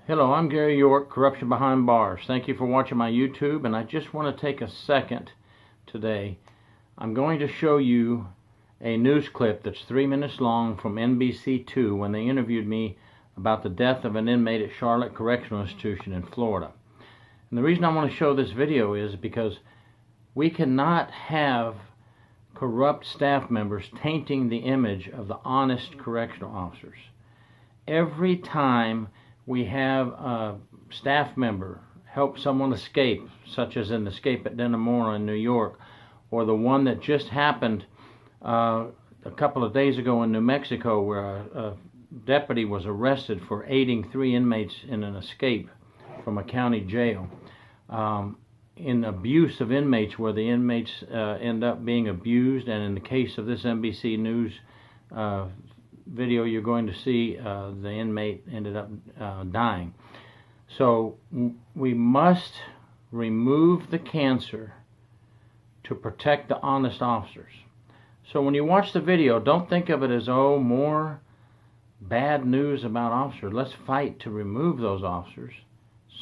Hello, I'm Gary York, Corruption Behind Bars. Thank you for watching my YouTube, and I just want to take a second today. I'm going to show you a news clip that's 3 minutes long from NBC2 when they interviewed me about the death of an inmate at Charlotte Correctional Institution in Florida. And the reason I want to show this video is because we cannot have corrupt staff members tainting the image of the honest correctional officers. Every time we have a staff member help someone escape, such as an escape at Dannemora in New York, or the one that just happened a couple of days ago in New Mexico, where a deputy was arrested for aiding 3 inmates in an escape from a county jail. In abuse of inmates, where the inmates end up being abused, and in the case of this NBC News video you're going to see, the inmate ended up dying. So we must remove the cancer to protect the honest officers. So when you watch the video, don't think of it as, oh, more bad news about officers. Let's fight to remove those officers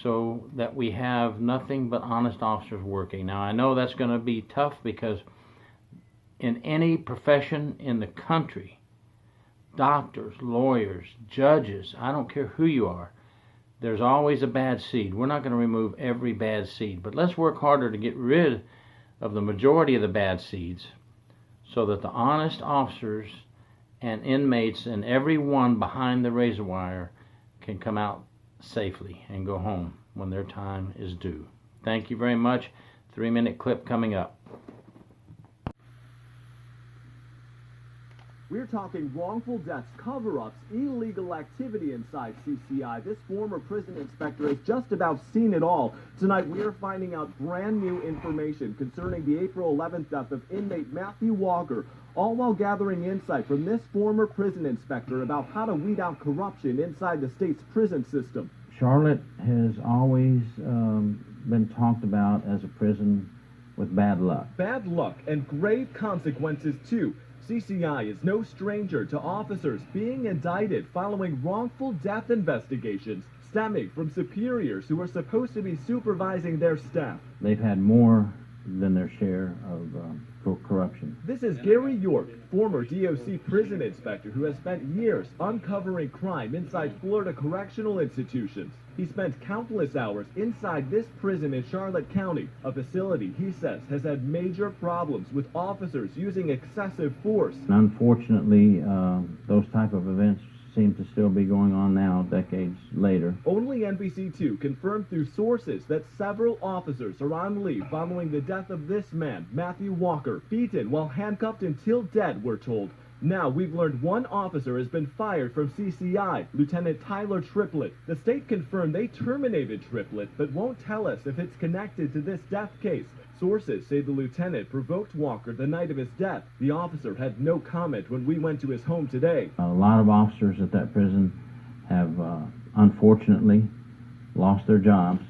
so that we have nothing but honest officers working. Now, I know that's going to be tough, because in any profession in the country, doctors, lawyers, judges, I don't care who you are, there's always a bad seed. We're not going to remove every bad seed, but let's work harder to get rid of the majority of the bad seeds so that the honest officers and inmates and everyone behind the razor wire can come out safely and go home when their time is due. Thank you very much. 3-minute clip coming up. We're talking wrongful deaths, cover-ups, illegal activity inside CCI. This former prison inspector has just about seen it all. Tonight, we are finding out brand new information concerning the April 11th death of inmate Matthew Walker, all while gathering insight from this former prison inspector about how to weed out corruption inside the state's prison system. Charlotte has always been talked about as a prison with bad luck. Bad luck and grave consequences, too. CCI is no stranger to officers being indicted following wrongful death investigations stemming from superiors who are supposed to be supervising their staff. They've had more than their share of corruption. This is Gary York, former DOC prison inspector who has spent years uncovering crime inside Florida correctional institutions. He spent countless hours inside this prison in Charlotte County, a facility he says has had major problems with officers using excessive force. Unfortunately, those type of events seem to still be going on now, decades later. Only NBC2 confirmed through sources that several officers are on leave following the death of this man, Matthew Walker, beaten while handcuffed until dead, we're told. Now, we've learned one officer has been fired from CCI, Lieutenant Tyler Triplett. The state confirmed they terminated Triplett, but won't tell us if it's connected to this death case. Sources say the lieutenant provoked Walker the night of his death. The officer had no comment when we went to his home today. A lot of officers at that prison have unfortunately lost their jobs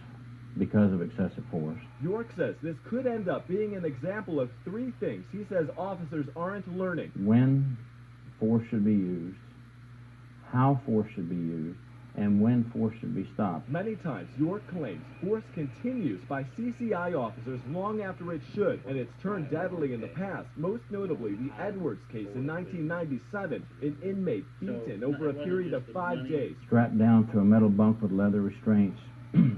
because of excessive force. York says this could end up being an example of 3 things he says officers aren't learning. When force should be used, how force should be used, and when force should be stopped. Many times, York claims force continues by CCI officers long after it should, and it's turned deadly in the past, most notably the Edwards case in 1997, an inmate beaten over a period of 5 days. Strapped down to a metal bunk with leather restraints,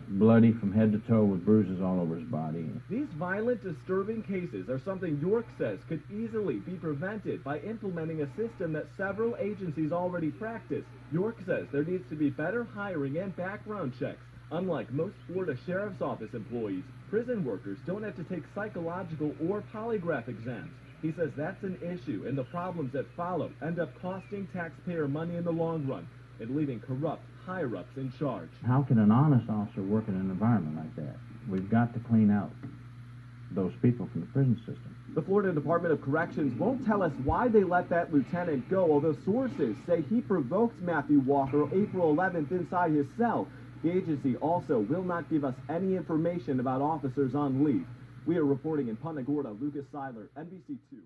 bloody from head to toe with bruises all over his body. These violent, disturbing cases are something York says could easily be prevented by implementing a system that several agencies already practice. York says there needs to be better hiring and background checks. Unlike most Florida Sheriff's Office employees, prison workers don't have to take psychological or polygraph exams. He says that's an issue, and the problems that follow end up costing taxpayer money in the long run and leaving corrupt higher-ups in charge. How can an honest officer work in an environment like that? We've got to clean out those people from the prison system. The Florida Department of Corrections won't tell us why they let that lieutenant go, although sources say he provoked Matthew Walker April 11th inside his cell. The agency also will not give us any information about officers on leave. We are reporting in Punta Gorda. Lucas Seiler, NBC2.